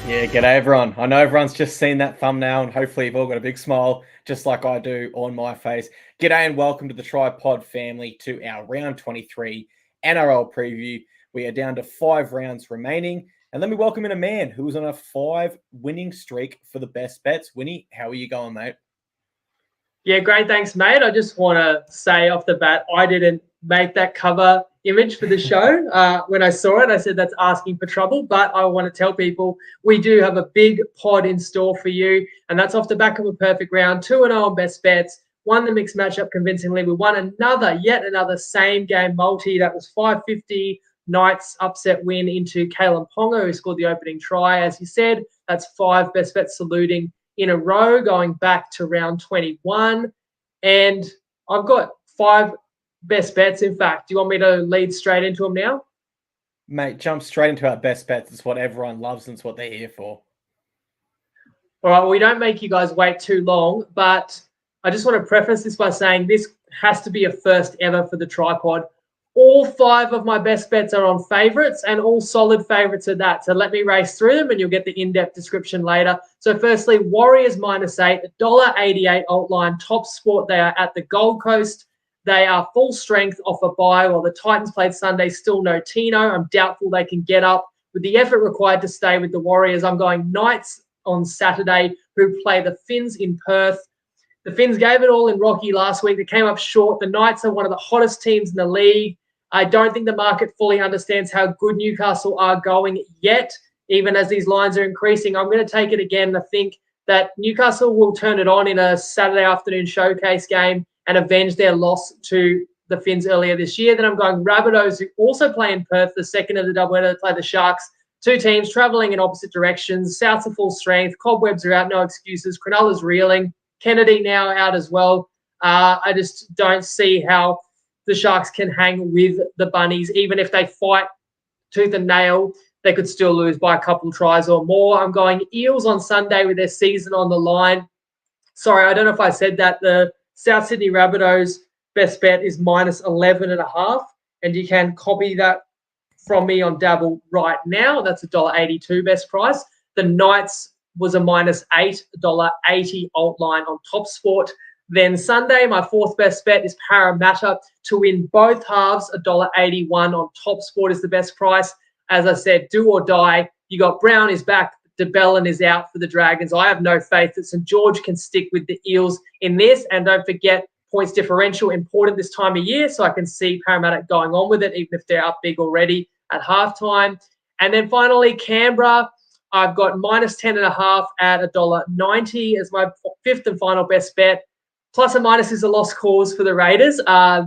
Yeah, g'day everyone. I know everyone's just seen that thumbnail and hopefully you've all got a big smile just like I do on my face. G'day and welcome to the TryPod family to our round 23 NRL preview. We are down to 5 rounds remaining. And let me welcome in a man who was on a 5-winning streak for the best bets. Winnie, how are you going, mate? Yeah, great. Thanks, mate. I just want to say off the bat, I didn't make that cover image for the show. When I saw it, I said that's asking for trouble. But I want to tell people we do have a big pod in store for you. And that's off the back of a perfect round, 2-0 on best bets. Won the mixed matchup convincingly. We won yet another same game multi. That was 550 Knights upset win into Kalen Ponga, who scored the opening try. As you said, that's 5 best bets saluting in a row going back to round 21. And I've got 5 best bets, in fact. Do you want me to lead straight into them now? Mate, jump straight into our best bets. It's what everyone loves and it's what they're here for. All right, well, we don't make you guys wait too long, but I just want to preface this by saying this has to be a first ever for the TryPod. All 5 of my best bets are on favourites and all solid favourites at that. So let me race through them and you'll get the in-depth description later. So firstly, Warriors -8, $1.88 alt line, top sport. They are at the Gold Coast. They are full strength off a bye while the Titans played Sunday. Still no Tino. I'm doubtful they can get up. With the effort required to stay with the Warriors, I'm going Knights on Saturday, who play the Finns in Perth. The Finns gave it all in Rocky last week. They came up short. The Knights are one of the hottest teams in the league. I don't think the market fully understands how good Newcastle are going yet, even as these lines are increasing. I'm going to take it again. I think that Newcastle will turn it on in a Saturday afternoon showcase game and avenge their loss to the Finns earlier this year. Then I'm going Rabbitohs, who also play in Perth, the second of the doubleheader. They play the Sharks. 2 teams travelling in opposite directions. South's at full strength. Cobwebs are out, no excuses. Cronulla's reeling. Kennedy now out as well. I just don't see how the Sharks can hang with the Bunnies. Even if they fight tooth and nail, they could still lose by a couple tries or more. I'm going Eels on Sunday with their season on the line. Sorry, I don't know if I said that. The South Sydney Rabbitohs best bet is -11.5, and you can copy that from me on Dabble right now. That's $1.82 best price. The Knights was a -8, $1.80 alt line on Top Sport. Then Sunday, my 4th best bet is Parramatta to win both halves. $1.81 on Top Sport is the best price. As I said, do or die. You got Brown is back. DeBellin is out for the Dragons. I have no faith that St. George can stick with the Eels in this. And don't forget, points differential important this time of year. So I can see Parramatta going on with it, even if they're up big already at halftime. And then finally, Canberra. I've got -10.5 at $1.90 as my 5th and final best bet. Plus or minus is a lost cause for the Raiders.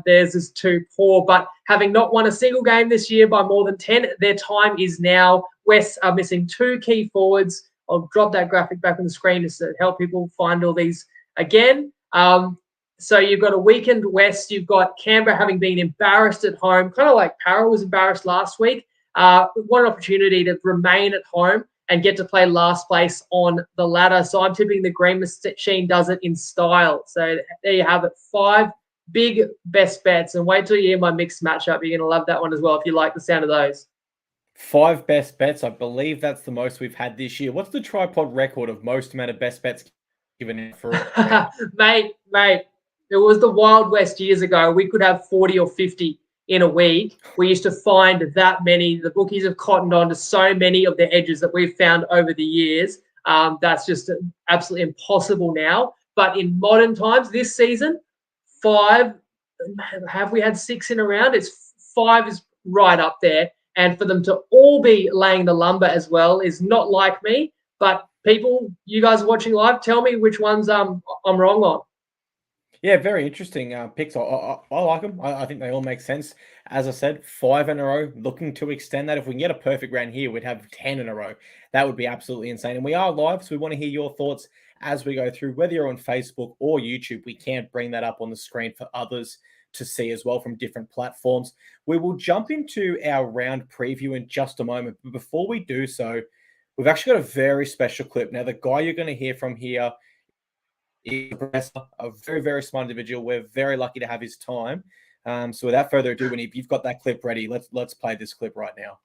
Theirs is too poor, but having not won a single game this year by more than 10, their time is now. West are missing 2 key forwards. I'll drop that graphic back on the screen just to help people find all these again. So you've got a weakened West. You've got Canberra having been embarrassed at home, kind of like Para was embarrassed last week. What an opportunity to remain at home and get to play last place on the ladder. So I'm tipping the Green Machine does it in style. So there you have it. 5 big best bets. And wait till you hear my mixed matchup. You're going to love that one as well if you like the sound of those. 5 best bets. I believe that's the most we've had this year. What's the TryPod record of most amount of best bets given out for mate, it was the Wild West years ago. We could have 40 or 50 in a week. We used to find that many. The bookies have cottoned on to so many of the edges that we've found over the years. That's just absolutely impossible now. But in modern times, this season, 5, have we had 6 in a round? It's 5 is right up there. And for them to all be laying the lumber as well is not like me. But people, you guys watching live, tell me which ones I'm wrong on. Yeah, very interesting picks. I like them. I think they all make sense. As I said, 5 in a row, looking to extend that. If we can get a perfect round here, we'd have 10 in a row. That would be absolutely insane. And we are live, so we want to hear your thoughts as we go through. Whether you're on Facebook or YouTube, we can't bring that up on the screen for others to see as well from different platforms. We will jump into our round preview in just a moment. But before we do so, we've actually got a very special clip. Now, the guy you're going to hear from here is a very, very smart individual. We're very lucky to have his time. So without further ado, when you've got that clip ready, let's play this clip right now.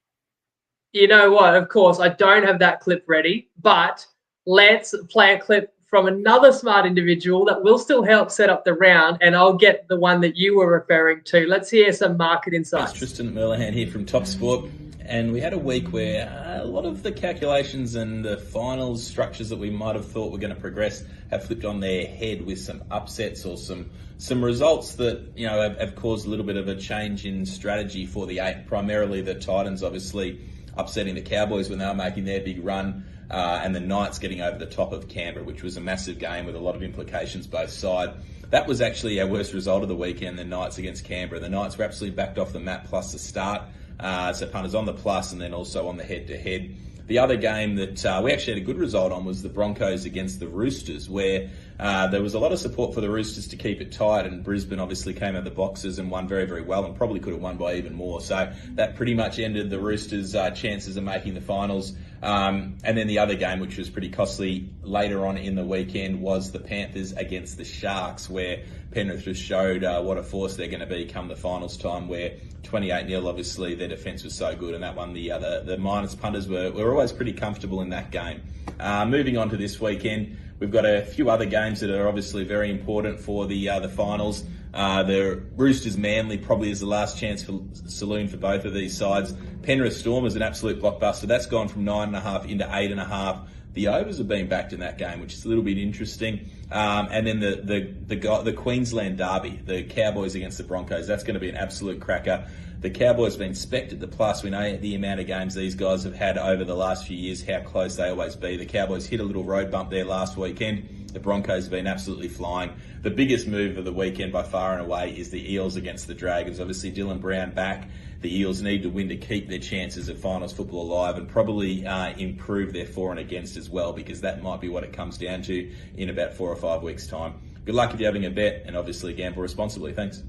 You know what? Of course, I don't have that clip ready, but let's play a clip from another smart individual that will still help set up the round, and I'll get the one that you were referring to. Let's hear some market insights. It's Tristan Merlahan here from Top Sport, and we had a week where a lot of the calculations and the finals structures that we might have thought were going to progress have flipped on their head with some upsets or some results that have caused a little bit of a change in strategy for the eight. Primarily the Titans, obviously upsetting the Cowboys when they were making their big run, and the Knights getting over the top of Canberra, which was a massive game with a lot of implications both sides. That was actually our worst result of the weekend, the Knights against Canberra. The Knights were absolutely backed off the map plus the start, so punters on the plus and then also on the head-to-head. The other game that we actually had a good result on was the Broncos against the Roosters, where there was a lot of support for the Roosters to keep it tight, and Brisbane obviously came out of the boxes and won very, very well, and probably could have won by even more. So that pretty much ended the Roosters' chances of making the finals. And then the other game, which was pretty costly later on in the weekend, was the Panthers against the Sharks, where Penrith just showed what a force they're going to be come the finals time, where 28-0, obviously, their defence was so good, and that one, the minus punters were always pretty comfortable in that game. Moving on to this weekend, we've got a few other games that are obviously very important for the finals. The Roosters Manly probably is the last chance for saloon for both of these sides. Penrith Storm is an absolute blockbuster. That's gone from 9.5 into 8.5. The overs have been backed in that game, which is a little bit interesting. And then the Queensland Derby, the Cowboys against the Broncos, that's going to be an absolute cracker. The Cowboys have been specced at the plus. We know the amount of games these guys have had over the last few years, how close they always be. The Cowboys hit a little road bump there last weekend. The Broncos have been absolutely flying. The biggest move of the weekend by far and away is the Eels against the Dragons. Obviously, Dylan Brown back. The Eels need to win to keep their chances of finals football alive, and probably improve their for and against as well, because that might be what it comes down to in about 4 or 5 weeks' time. Good luck if you're having a bet, and obviously gamble responsibly. Thanks.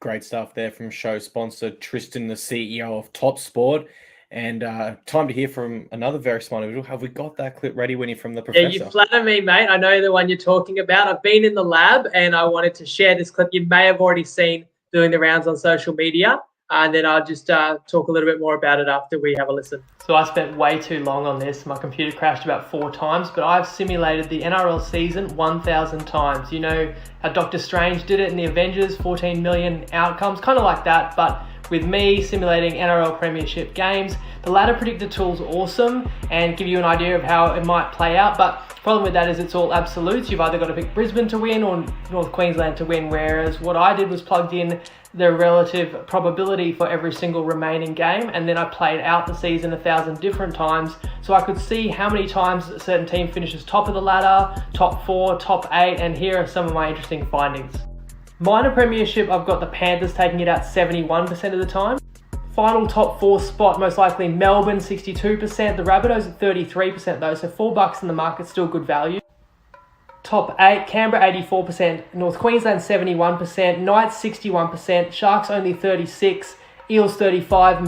Great stuff there from show sponsor Tristan, the CEO of Top Sport. And time to hear from another very smart individual. Have we got that clip ready, Winnie, from the professor? Yeah, you flatter me, mate. I know the one you're talking about. I've been in the lab and I wanted to share this clip. You may have already seen doing the rounds on social media. And then I'll just talk a little bit more about it after we have a listen. So I spent way too long on this. My computer crashed about 4 times, but I've simulated the NRL season 1,000 times. You know how Doctor Strange did it in the Avengers, 14 million outcomes, kind of like that, but with me simulating NRL Premiership games. The ladder predictor tool's awesome and give you an idea of how it might play out, but the problem with that is it's all absolutes. You've either got to pick Brisbane to win or North Queensland to win, whereas what I did was plugged in the relative probability for every single remaining game, and then I played out the season 1,000 different times so I could see how many times a certain team finishes top of the ladder, top 4, top 8, and here are some of my interesting findings. Minor Premiership, I've got the Panthers taking it out 71% of the time. Final top 4 spot, most likely Melbourne, 62%. The Rabbitohs at 33% though, so $4 in the market, still good value. Top 8, Canberra 84%, North Queensland 71%, Knights 61%, Sharks only 36%, Eels 35%,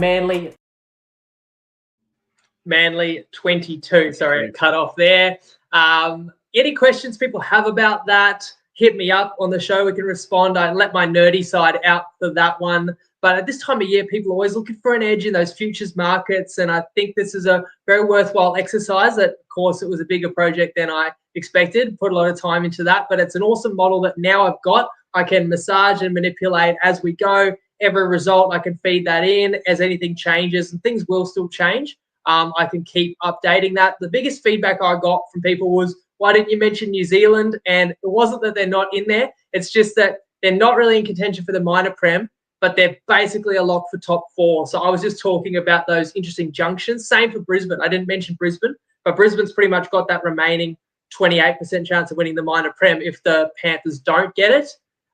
Manly 22%. Sorry, it cut off there. Any questions people have about that, hit me up on the show. We can respond. I let my nerdy side out for that one. But at this time of year, people are always looking for an edge in those futures markets. And I think this is a very worthwhile exercise. Of course, it was a bigger project than I expected. Put a lot of time into that. But it's an awesome model that now I've got. I can massage and manipulate as we go. Every result, I can feed that in. As anything changes, and things will still change, I can keep updating that. The biggest feedback I got from people was, why didn't you mention New Zealand? And it wasn't that they're not in there. It's just that they're not really in contention for the minor prem, but they're basically a lock for top 4. So I was just talking about those interesting junctions. Same for Brisbane. I didn't mention Brisbane, but Brisbane's pretty much got that remaining 28% chance of winning the minor prem if the Panthers don't get it.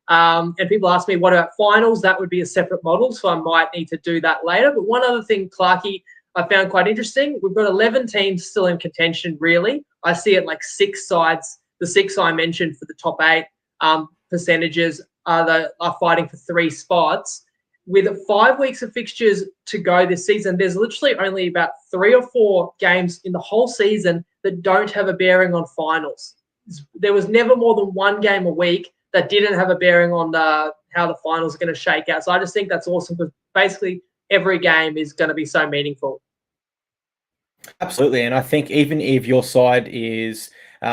And people ask me, what about finals? That would be a separate model, so I might need to do that later. But one other thing, Clarkey, I found quite interesting. We've got 11 teams still in contention, really. I see it like 6 sides. The 6 I mentioned for the top 8 percentages are fighting for 3 spots. With 5 weeks of fixtures to go this season, there's literally only about 3 or 4 games in the whole season that don't have a bearing on finals. There was never more than 1 game a week that didn't have a bearing on how the finals are going to shake out. So I just think that's awesome, because basically every game is going to be so meaningful. Absolutely. And I think even if your side is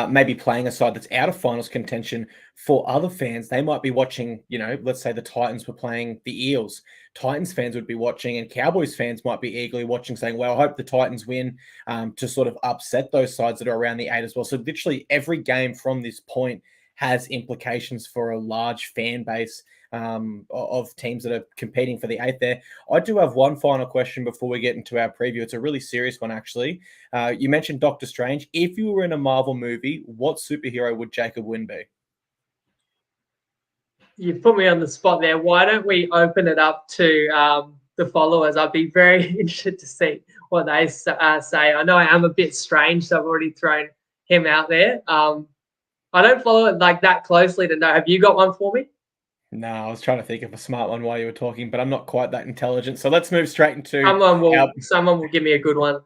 maybe playing a side that's out of finals contention, for other fans, they might be watching, let's say the Titans were playing the Eels. Titans fans would be watching, and Cowboys fans might be eagerly watching, saying, well, I hope the Titans win, to sort of upset those sides that are around the 8 as well. So literally every game from this point has implications for a large fan base of teams that are competing for the 8th there. I do have one final question before we get into our preview. It's a really serious one, actually. You mentioned Doctor Strange. If you were in a Marvel movie, what superhero would Jacob Wynn be? You put me on the spot there. Why don't we open it up to the followers? I'd be very interested to see what they say. I know I am a bit strange, so I've already thrown him out there. I don't follow it like that closely to know. Have you got one for me? No, I was trying to think of a smart one while you were talking, but I'm not quite that intelligent. So let's move straight into Someone will give me a good one.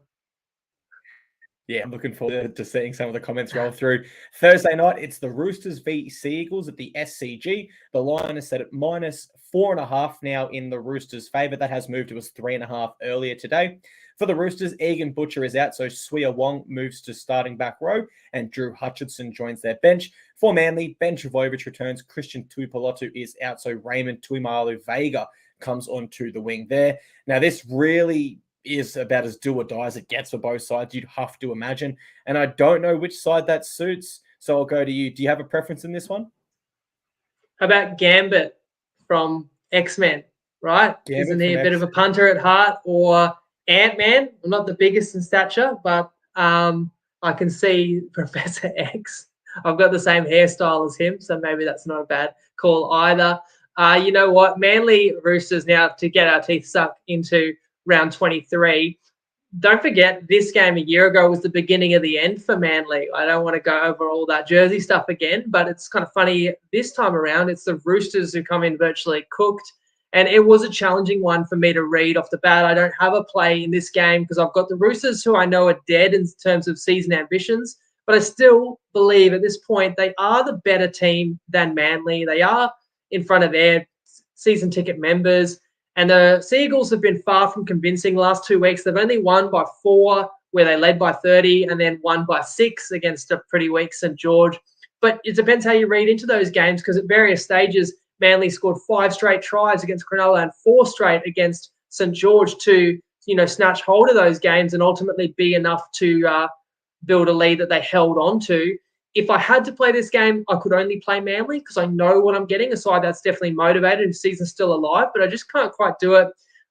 Yeah, I'm looking forward to seeing some of the comments roll through. Thursday night, it's the Roosters v Sea Eagles at the SCG. The line is set at -4.5 now in the Roosters' favour. That has moved to us 3.5 earlier today. For the Roosters, Egan Butcher is out, so Suia Wong moves to starting back row, and Drew Hutchinson joins their bench. For Manly, Ben Trbojevic returns, Christian Tuipulotu is out, so Raymond Tuimalu Vega comes onto the wing there. Now, this really is about as do or die as it gets for both sides, you'd have to imagine. And I don't know which side that suits, so I'll go to you. Do you have a preference in this one? How about Gambit from X-Men, right? Gambit Isn't he a bit X-Men. of a punter at heart? Or Ant-Man? I'm not the biggest in stature, but I can see Professor X. I've got the same hairstyle as him, so maybe that's not a bad call either. You know what? Manly Roosters, now to get our teeth sucked into round 23. Don't forget, this game a year ago was the beginning of the end for Manly. I don't want to go over all that jersey stuff again, but it's kind of funny this time around. It's the Roosters who come in virtually cooked, and it was a challenging one for me to read off the bat. I don't have a play in this game because I've got the Roosters, who I know are dead in terms of season ambitions, but I still believe at this point they are the better team than Manly. They are in front of their season ticket members. And the Seagulls have been far from convincing the last 2 weeks. They've only won by 4, where they led by 30, and then won by 6 against a pretty weak St. George. But it depends how you read into those games, because at various stages, Manly scored 5 straight tries against Cronulla and 4 straight against St. George to, snatch hold of those games and ultimately be enough to build a lead that they held on to. If I had to play this game, I could only play Manly because I know what I'm getting, a side that's definitely motivated and season's still alive, but I just can't quite do it.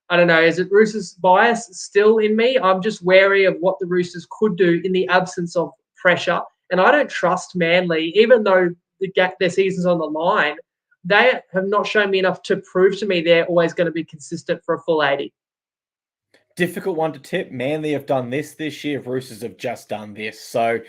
I don't know. Is it Roosters bias still in me? I'm just wary of what the Roosters could do in the absence of pressure. And I don't trust Manly, even though their season's on the line. They have not shown me enough to prove to me they're always going to be consistent for a full 80. Difficult one to tip. Manly have done this year. Roosters have just done this. So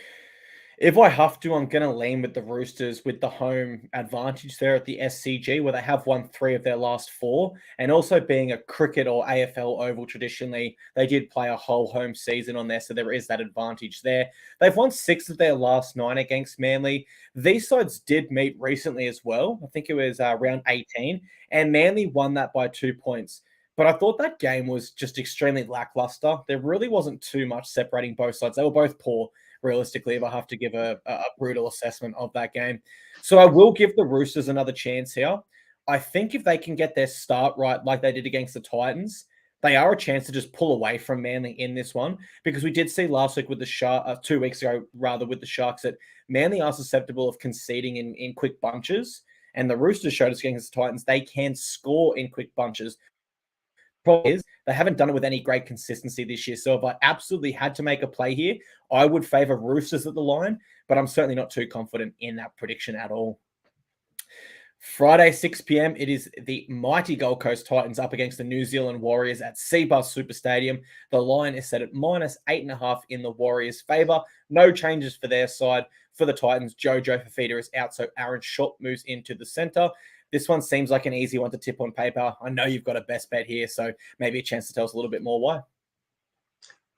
if I have to, I'm going to lean with the Roosters with the home advantage there at the SCG, where they have won 3 of their last 4. And also being a cricket or AFL oval traditionally, they did play a whole home season on there, so there is that advantage there. They've won 6 of their last 9 against Manly. These sides did meet recently as well. I think it was round 18, and Manly won that by 2 points. But I thought that game was just extremely lackluster. There really wasn't too much separating both sides. They were both poor, realistically, if I have to give a brutal assessment of that game. So I will give the Roosters another chance here. I think if they can get their start right like they did against the Titans, they are a chance to just pull away from Manly in this one, because we did see last week with the Sharks, 2 weeks ago, rather, with the Sharks, that Manly are susceptible of conceding in quick bunches, and the Roosters showed us against the Titans they can score in quick bunches. Problem is, they haven't done it with any great consistency this year. So if I absolutely had to make a play here, I would favor Roosters at the line, but I'm certainly not too confident in that prediction at all. Friday, 6 p.m, it is the mighty Gold Coast Titans up against the New Zealand Warriors at Seabus Super Stadium. The line is set at -8.5 in the Warriors' favour. No changes for their side. For the Titans, Jojo Fafita is out, so Aaron Schultz moves into the centre. This one seems like an easy one to tip on paper. I know you've got a best bet here, so maybe a chance to tell us a little bit more why.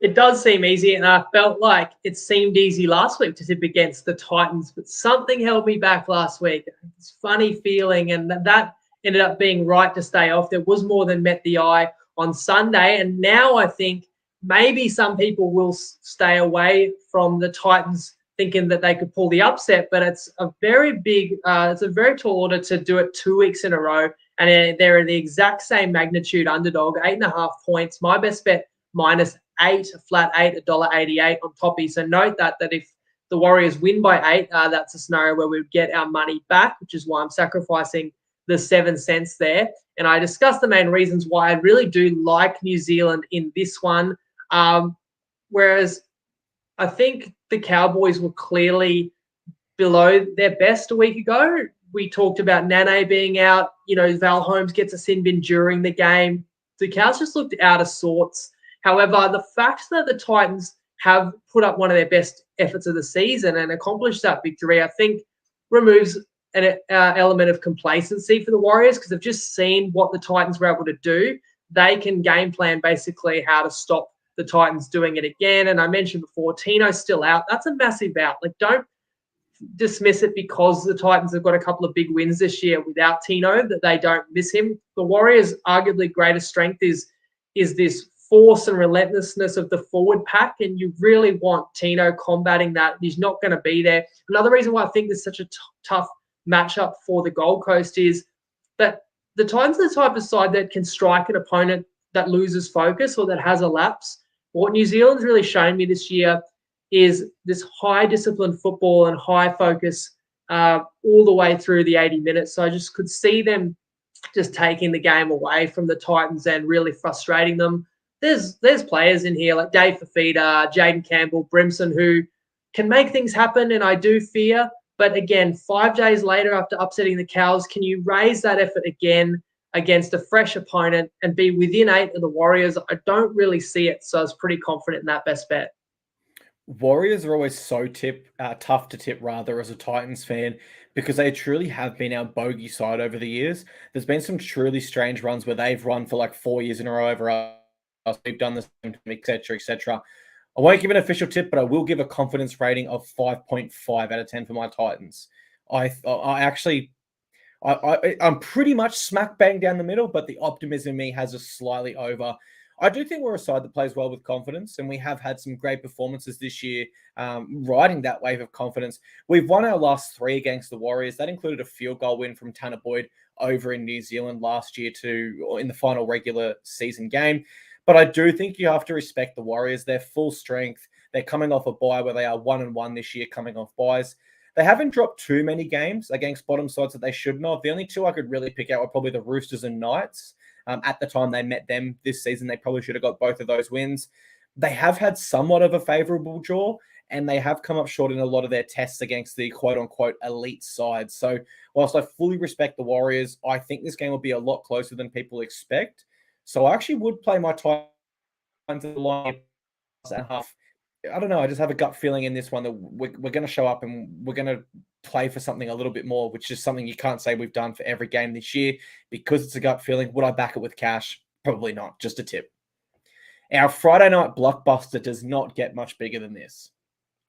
It does seem easy, and I felt like it seemed easy last week to tip against the Titans, but something held me back last week. It's a funny feeling, and that ended up being right to stay off. There was more than met the eye on Sunday. And now I think maybe some people will stay away from the Titans thinking that they could pull the upset, but it's a very tall order to do it 2 weeks in a row. And they're the exact same magnitude underdog, 8.5 points. My best bet -8, a flat 8, $1.88 on Toppy. So note that if the Warriors win by 8, that's a scenario where we would get our money back, which is why I'm sacrificing the 7 cents there. And I discussed the main reasons why I really do like New Zealand in this one. Whereas I think the Cowboys were clearly below their best a week ago. We talked about Nane being out. Val Holmes gets a sin bin during the game. The Cows just looked out of sorts. However, the fact that the Titans have put up one of their best efforts of the season and accomplished that victory, I think removes an element of complacency for the Warriors, because they've just seen what the Titans were able to do. They can game plan basically how to stop the Titans doing it again. And I mentioned before, Tino's still out. That's a massive out. Don't dismiss it because the Titans have got a couple of big wins this year without Tino, that they don't miss him. The Warriors' arguably greatest strength is this force and relentlessness of the forward pack, and you really want Tino combating that. He's not going to be there. Another reason why I think this is such a tough matchup for the Gold Coast is that the Titans are the type of side that can strike an opponent that loses focus or that has a lapse. What New Zealand's really shown me this year is this high discipline football and high focus all the way through the 80 minutes. So I just could see them just taking the game away from the Titans and really frustrating them. There's players in here like Dave Fafita, Jaden Campbell, Brimson, who can make things happen, and I do fear. But again, 5 days later after upsetting the Cows, can you raise that effort again against a fresh opponent and be within 8 of the Warriors? I don't really see it, so I was pretty confident in that best bet. Warriors are always so tough to tip rather as a Titans fan, because they truly have been our bogey side over the years. There's been some truly strange runs where they've run for like 4 years in a row over us. We've done the same, etc., etc. I won't give an official tip, but I will give a confidence rating of 5.5 out of 10 for my Titans. I'm pretty much smack bang down the middle, but the optimism in me has a slightly over. I do think we're a side that plays well with confidence, and we have had some great performances this year, riding that wave of confidence. We've won our last 3 against the Warriors. That included a field goal win from Tanner Boyd over in New Zealand last year in the final regular season game. But I do think you have to respect the Warriors. They're full strength. They're coming off a bye where they are 1-1 this year, coming off buys. They haven't dropped too many games against bottom sides that they shouldn't have. The only 2 I could really pick out were probably the Roosters and Knights. At the time they met them this season, they probably should have got both of those wins. They have had somewhat of a favorable draw, and they have come up short in a lot of their tests against the quote-unquote elite side. So whilst I fully respect the Warriors, I think this game will be a lot closer than people expect. So I actually would play my Titans at the line and half. I don't know. I just have a gut feeling in this one that we're going to show up and we're going to play for something a little bit more, which is something you can't say we've done for every game this year. Because it's a gut feeling, would I back it with cash? Probably not. Just a tip. Our Friday night blockbuster does not get much bigger than this.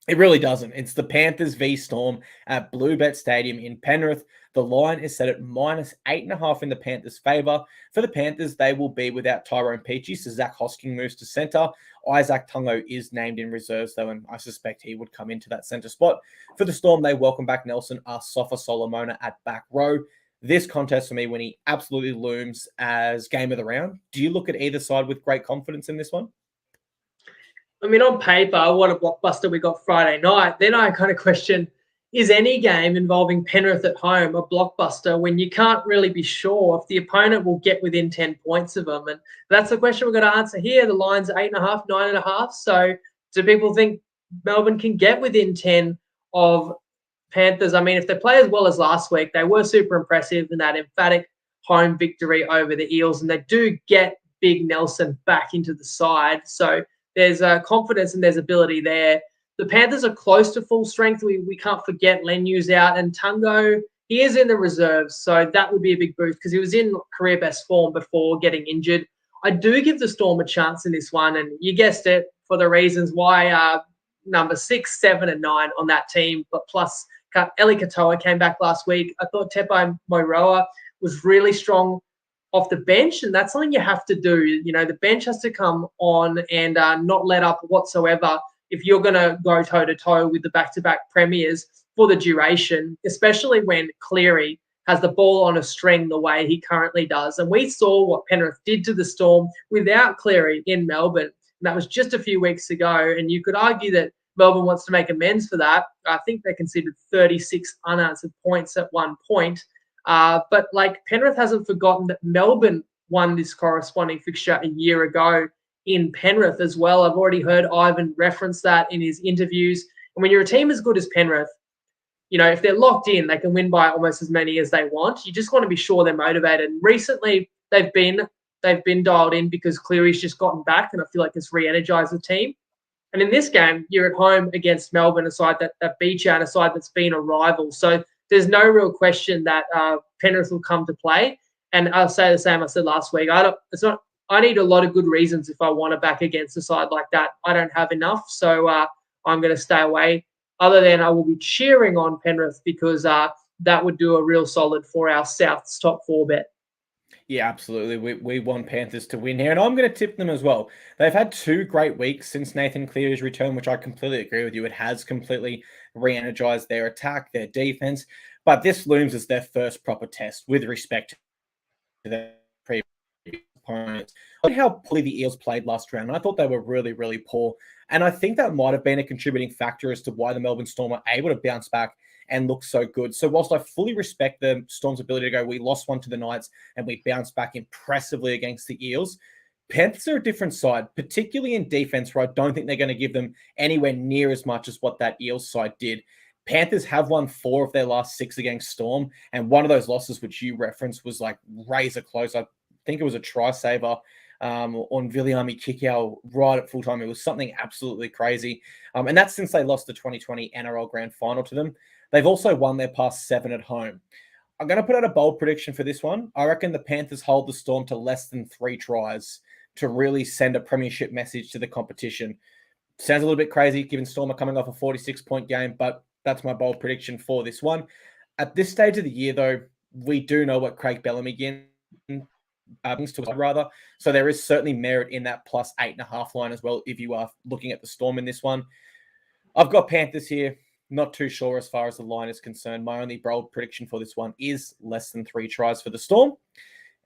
It really doesn't. It's the Panthers v Storm at Bluebet Stadium in Penrith. The line is set at -8.5 in the Panthers' favour. For the Panthers, they will be without Tyrone Peachey, so Zach Hosking moves to centre. Isaac Tungo is named in reserves, though, and I suspect he would come into that centre spot. For the Storm, they welcome back Nelson Asafa Solomona at back row. This contest for me, Winnie, absolutely looms as game of the round. Do you look at either side with great confidence in this one? I mean, on paper, what a blockbuster we got Friday night. Then I kind of question, is any game involving Penrith at home a blockbuster when you can't really be sure if the opponent will get within 10 points of them? And that's the question we're going to answer here. The line's 8.5, 9.5. So do people think Melbourne can get within 10 of Panthers? I mean, if they play as well as last week, they were super impressive in that emphatic home victory over the Eels, and they do get Big Nelson back into the side. So there's confidence and there's ability there. The Panthers are close to full strength. We can't forget Lenyu's out, and Tungo, he is in the reserves, so that would be a big boost because he was in career best form before getting injured. I do give the Storm a chance in this one, and you guessed it, for the reasons why number 6, 7, and 9 on that team, but plus Eli Katoa came back last week. I thought Tepai Moeroa was really strong off the bench, and that's something you have to do. You know, the bench has to come on and not let up whatsoever if you're going to go toe-to-toe with the back-to-back premiers for the duration, especially when Cleary has the ball on a string the way he currently does. And we saw what Penrith did to the Storm without Cleary in Melbourne. And that was just a few weeks ago. And you could argue that Melbourne wants to make amends for that. I think they conceded 36 unanswered points at one point. But like Penrith hasn't forgotten that Melbourne won this corresponding fixture a year ago in Penrith as well. I've already heard Ivan reference that in his interviews. And when you're a team as good as Penrith, you know, if they're locked in, they can win by almost as many as they want. You just want to be sure they're motivated. And recently, they've been dialed in because Cleary's just gotten back, and I feel like it's re-energized the team. And in this game, you're at home against Melbourne, a side that beat you, and a side that's been a rival. So there's no real question that Penrith will come to play. And I'll say the same I said last week. I need a lot of good reasons if I want to back against a side like that. I don't have enough, so I'm going to stay away. Other than I will be cheering on Penrith because that would do a real solid for our South's top 4 bet. Yeah, absolutely. We want Panthers to win here, and I'm going to tip them as well. They've had 2 great weeks since Nathan Cleary's return, which I completely agree with you. It has completely re-energized their attack, their defense, but this looms as their first proper test with respect to their previous opponents. Look how poorly the Eels played last round. I thought they were really, really poor, and I think that might have been a contributing factor as to why the Melbourne Storm are able to bounce back and look so good. So whilst I fully respect the Storm's ability to go, we lost one to the Knights and we bounced back impressively against the Eels, Panthers are a different side, particularly in defense, where I don't think they're going to give them anywhere near as much as what that Eels side did. Panthers have won 4 of their last 6 against Storm, and one of those losses, which you referenced, was like razor close. I think it was a try saver on Viliami Kikau right at full time. It was something absolutely crazy. And that's since they lost the 2020 NRL Grand Final to them. They've also won their past 7 at home. I'm going to put out a bold prediction for this one. I reckon the Panthers hold the Storm to less than 3 tries to really send a premiership message to the competition. Sounds a little bit crazy given Storm are coming off a 46-point game, but that's my bold prediction for this one. At this stage of the year, though, we do know what Craig Bellamy brings to us, rather. So there is certainly merit in that plus 8.5 line as well if you are looking at the Storm in this one. I've got Panthers here. Not too sure as far as the line is concerned. My only bold prediction for this one is less than 3 tries for the Storm.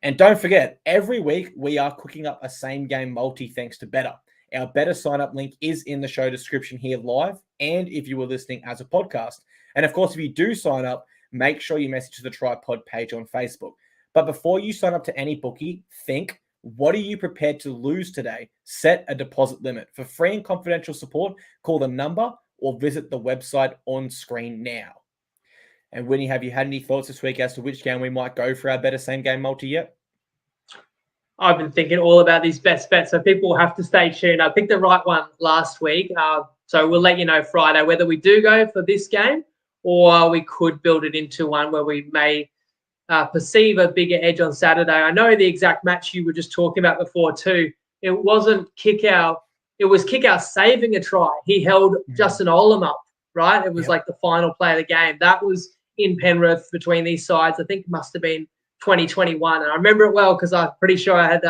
And don't forget, every week we are cooking up a same-game multi thanks to Better. Our Better sign-up link is in the show description here live, and if you were listening as a podcast. And of course, if you do sign up, make sure you message the TryPod page on Facebook. But before you sign up to any bookie, think, what are you prepared to lose today? Set a deposit limit. For free and confidential support, call the number or visit the website on screen now. And Winnie, have you had any thoughts this week as to which game we might go for our Better same-game multi yet? I've been thinking all about these best bets, so people will have to stay tuned. I picked the right one last week, so we'll let you know Friday whether we do go for this game or we could build it into one where we may perceive a bigger edge on Saturday. I know the exact match you were just talking about before too. It wasn't Kikau. It was Kikau saving a try. He held Justin Olam up, right? It was like the final play of the game. That was in Penrith between these sides. I think it must have been 2021. And I remember it well because I'm pretty sure I had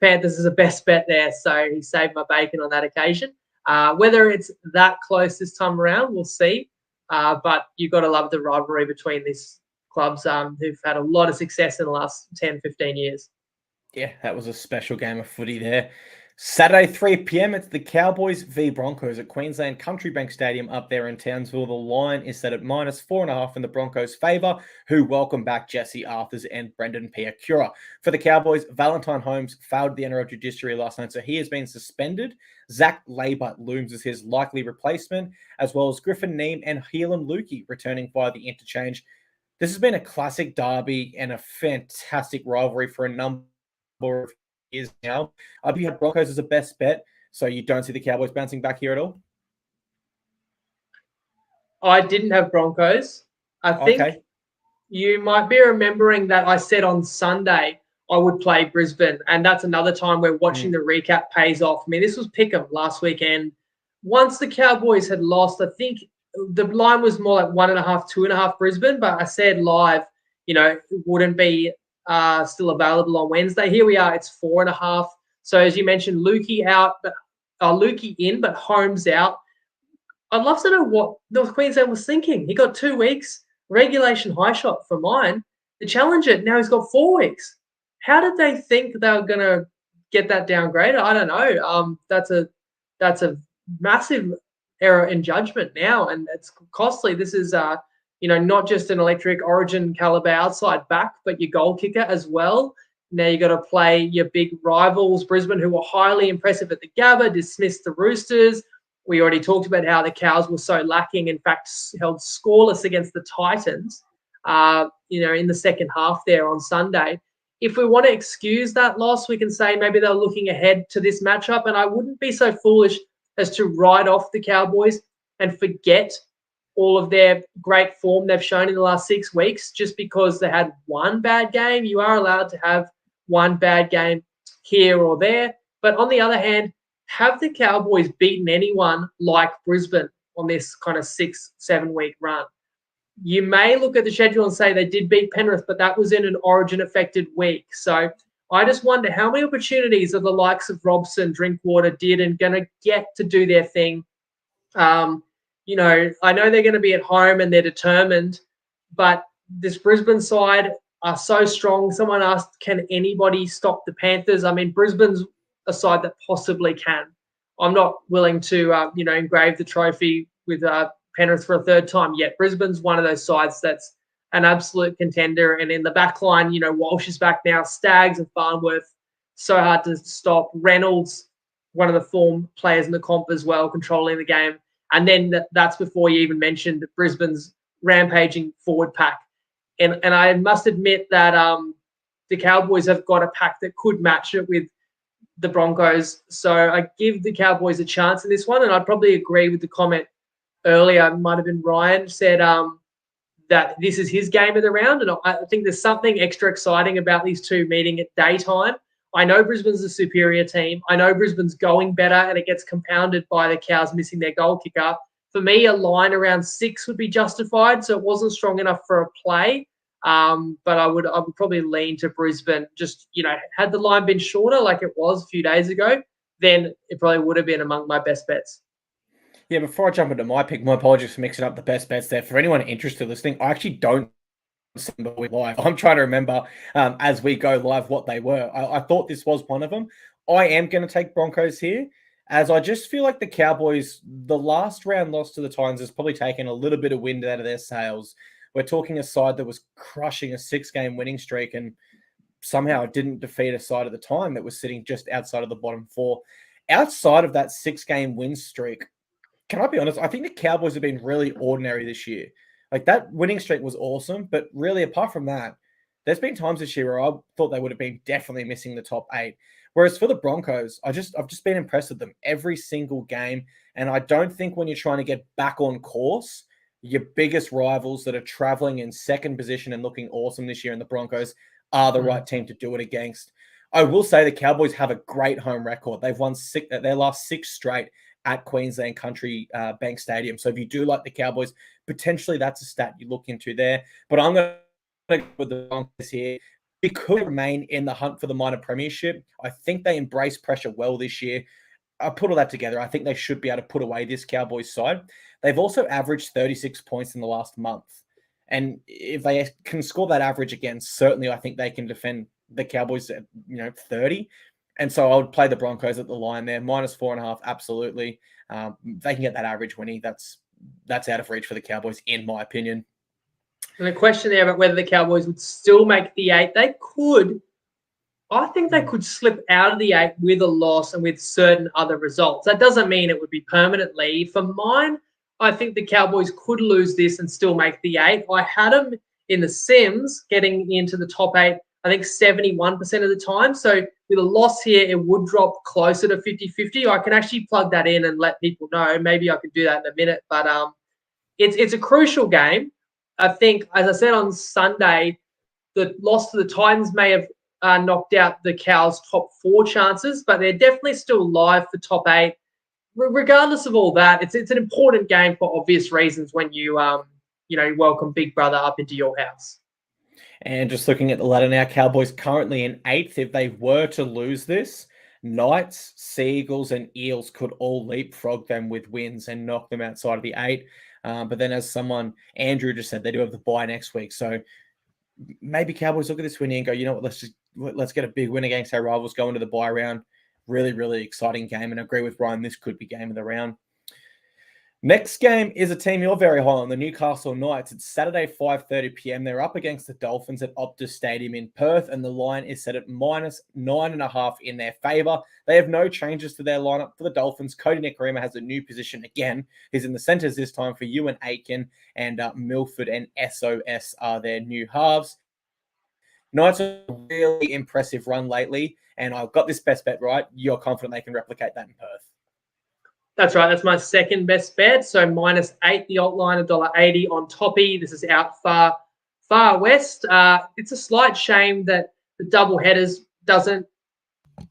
Panthers as a best bet there. So he saved my bacon on that occasion. Whether it's that close this time around, we'll see. But you've got to love the rivalry between these clubs who've had a lot of success in the last 10, 15 years. Yeah, that was a special game of footy there. Saturday, 3 p.m, it's the Cowboys v Broncos at Queensland Country Bank Stadium up there in Townsville. The line is set at -4.5 in the Broncos' favour, who welcome back Jesse Arthurs and Brendan Piacura. For the Cowboys, Valentine Holmes failed the NRL judiciary last night, so he has been suspended. Zach Labour looms as his likely replacement, as well as Griffin Neame and Heelan Lukey returning via the interchange. This has been a classic derby and a fantastic rivalry for a number of years now. I think you had Broncos as a best bet, so you don't see the Cowboys bouncing back here at all? I didn't have Broncos. I think you might be remembering that I said on Sunday I would play Brisbane, and that's another time where watching the recap pays off. I mean, this was Pick'em last weekend. Once the Cowboys had lost, I think the line was more like 1.5, 2.5 Brisbane, but I said live, it wouldn't be still available on Wednesday. Here we are. It's 4.5. So as you mentioned, Lukey out, but Lukey in, but Holmes out. I'd love to know what North Queensland was thinking. He got 2 weeks regulation high shot for mine. The Challenger, now he's got 4 weeks. How did they think they were going to get that downgraded? I don't know. That's a massive error in judgment now, and it's costly. This is not just an electric Origin caliber outside back, but your goal kicker as well. Now you got to play your big rivals, Brisbane, who were highly impressive at the Gabba, dismissed the Roosters. We already talked about how the Cows were so lacking, in fact, held scoreless against the Titans, in the second half there on Sunday. If we want to excuse that loss, we can say maybe they're looking ahead to this matchup, and I wouldn't be so foolish as to write off the Cowboys and forget all of their great form they've shown in the last 6 weeks just because they had one bad game. You are allowed to have one bad game here or there. But on the other hand, have the Cowboys beaten anyone like Brisbane on this kind of 6-7 week run? You may look at the schedule and say they did beat Penrith, but that was in an Origin-affected week. So I just wonder how many opportunities are the likes of Robson, Drinkwater did and going to get to do their thing. I know they're going to be at home and they're determined, but this Brisbane side are so strong. Someone asked, can anybody stop the Panthers? I mean, Brisbane's a side that possibly can. I'm not willing to, engrave the trophy with Penrith for a third time yet. Brisbane's one of those sides that's an absolute contender. And in the back line, Walsh is back now, Staggs and Farnworth, so hard to stop. Reynolds, one of the form players in the comp as well, controlling the game. And then that's before you even mentioned Brisbane's rampaging forward pack. And I must admit that the Cowboys have got a pack that could match it with the Broncos. So I give the Cowboys a chance in this one. And I'd probably agree with the comment earlier. It might have been Ryan said that this is his game of the round. And I think there's something extra exciting about these two meeting at daytime. I know Brisbane's a superior team. I know Brisbane's going better, and it gets compounded by the Cows missing their goal kicker. For me, a line around 6 would be justified, so it wasn't strong enough for a play. But I would probably lean to Brisbane. Just, had the line been shorter like it was a few days ago, then it probably would have been among my best bets. Yeah, before I jump into my pick, my apologies for mixing up the best bets there. For anyone interested in listening, I actually don't live. I'm trying to remember as we go live what they were. I thought this was one of them. I am going to take Broncos here, as I just feel like the Cowboys, the last round loss to the Titans has probably taken a little bit of wind out of their sails. We're talking a side that was crushing a 6-game winning streak and somehow didn't defeat a side at the time that was sitting just outside of the bottom 4. Outside of that 6-game win streak, can I be honest? I think the Cowboys have been really ordinary this year. Like, that winning streak was awesome, but really, apart from that, there's been times this year where I thought they would have been definitely missing the top 8. Whereas for the Broncos, I've just been impressed with them every single game. And I don't think when you're trying to get back on course, your biggest rivals that are traveling in second position and looking awesome this year in the Broncos are the right team to do it against. I will say the Cowboys have a great home record. They've won their last 6 straight at Queensland Country Bank Stadium. So if you do like the Cowboys, potentially that's a stat you look into there. But I'm going to go with the Broncos here. Because they remain in the hunt for the minor premiership, I think they embrace pressure well this year. I put all that together. I think they should be able to put away this Cowboys side. They've also averaged 36 points in the last month. And if they can score that average again, certainly I think they can defend the Cowboys at 30. And so I would play the Broncos at the line there. -4.5, absolutely. They can get that average, Winnie. That's out of reach for the Cowboys, in my opinion. And the question there about whether the Cowboys would still make the 8, they could. I think they could slip out of the 8 with a loss and with certain other results. That doesn't mean it would be permanently. For mine, I think the Cowboys could lose this and still make the 8. I had them in the Sims getting into the top 8, I think 71% of the time. So with a loss here, it would drop closer to 50-50. I can actually plug that in and let people know. Maybe I could do that in a minute. But it's a crucial game. I think, as I said on Sunday, the loss to the Titans may have knocked out the Cows' top 4 chances, but they're definitely still live for top 8. Regardless of all that, it's an important game for obvious reasons when you welcome Big Brother up into your house. And just looking at the ladder now, Cowboys currently in 8th. If they were to lose this, Knights, Seagulls, and Eels could all leapfrog them with wins and knock them outside of the 8. But then, as Andrew just said, they do have the bye next week. So maybe Cowboys look at this win and go, you know what, let's get a big win against our rivals, go into the bye round. Really, really exciting game. And I agree with Ryan, this could be game of the round. Next game is a team you're very high on, the Newcastle Knights. It's Saturday, 5:30 p.m. They're up against the Dolphins at Optus Stadium in Perth, and the line is set at -9.5 in their favour. They have no changes to their lineup for the Dolphins. Cody Nicarima has a new position again. He's in the centres this time for Ewan Aiken, and Milford and SOS are their new halves. Knights are a really impressive run lately, and I've got this best bet right. You're confident they can replicate that in Perth? That's right. That's my second best bet. So -8, the alt line, $1.80 on Toppy. This is out far west. It's a slight shame that the double headers doesn't